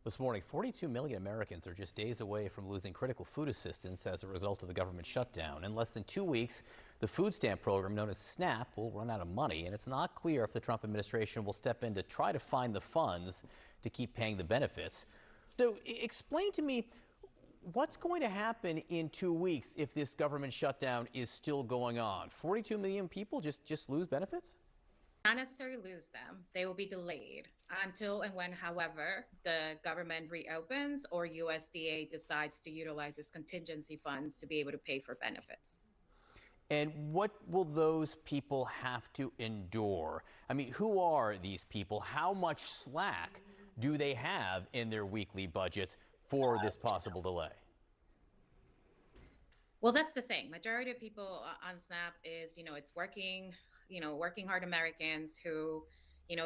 This morning, 42 million Americans are just days away from losing critical food assistance as a result of the government shutdown. In less than 2 weeks, the food stamp program known as SNAP will run out of money, and it's not clear if the Trump administration will step in to try to find the funds to keep paying the benefits. So explain to me what's going to happen in 2 weeks if this government shutdown is still going on. 42 million people just lose benefits? Not necessarily lose them. They will be delayed until and when, however, the government reopens or USDA decides to utilize its contingency funds to be able to pay for benefits. And what will those people have to endure? I mean, who are these people? How much slack do they have in their weekly budgets for this possible delay? Well, that's the thing. Majority of people on SNAP is, it's working, working hard Americans who,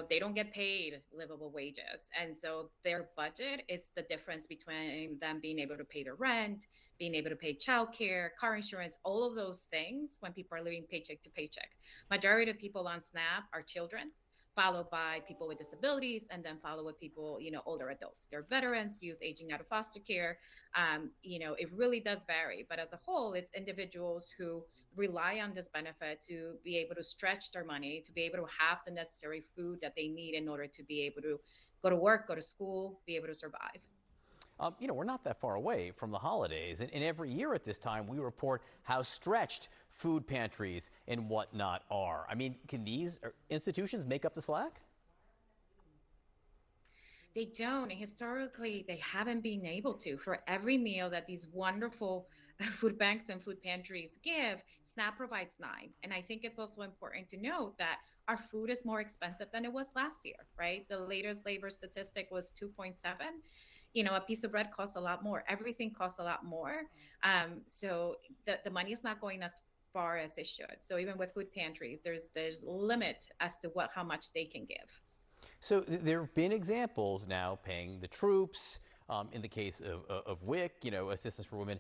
they don't get paid livable wages. And so their budget is the difference between them being able to pay their rent, being able to pay childcare, car insurance, all of those things when people are living paycheck to paycheck. Majority of people on SNAP are children, followed by people with disabilities, and then followed with people, older adults. They're veterans, youth aging out of foster care. It really does vary, but as a whole, it's individuals who rely on this benefit to be able to stretch their money, to be able to have the necessary food that they need in order to be able to go to work, go to school, be able to survive. We're not that far away from the holidays, and every year at this time we report how stretched food pantries and whatnot are. I mean, can these institutions make up the slack? They don't. And historically, they haven't been able to. For every meal that these wonderful food banks and food pantries give, SNAP provides nine. And I think it's also important to note that our food is more expensive than it was last year, right? The latest labor statistic was 2.7. A piece of bread costs a lot more. Everything costs a lot more. So the money is not going as far as it should. So even with food pantries, there's limit as to how much they can give. So there have been examples now paying the troops. In the case of WIC, Assistance for Women,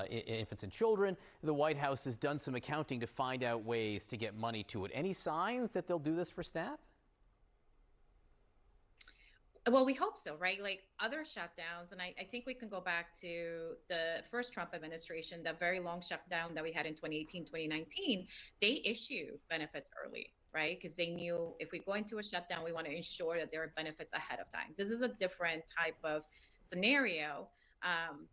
Infants and Children, the White House has done some accounting to find out ways to get money to it. Any signs that they'll do this for SNAP? Well, we hope so, right? Like other shutdowns, and I think we can go back to the first Trump administration, that very long shutdown that we had in 2018, 2019. They issued benefits early, right? Because they knew if we go into a shutdown, we want to ensure that there are benefits ahead of time. This is a different type of scenario,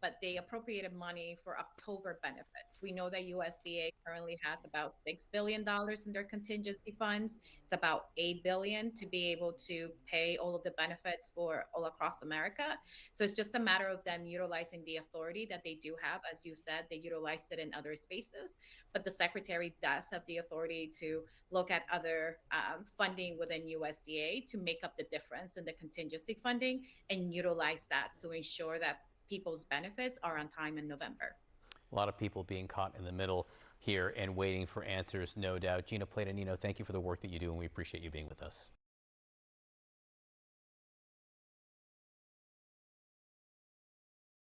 but they appropriated money for October benefits. We know that USDA currently has about $6 billion in their contingency funds. It's about $8 billion to be able to pay all of the benefits for all across America. So it's just a matter of them utilizing the authority that they do have. As you said, they utilized it in other spaces, but the secretary does have the authority to look at other funding within USDA to make up the difference in the contingency funding and utilize that to ensure that people's benefits are on time in November. A lot of people being caught in the middle here and waiting for answers, no doubt. Gina Platanino, thank you for the work that you do, and we appreciate you being with us.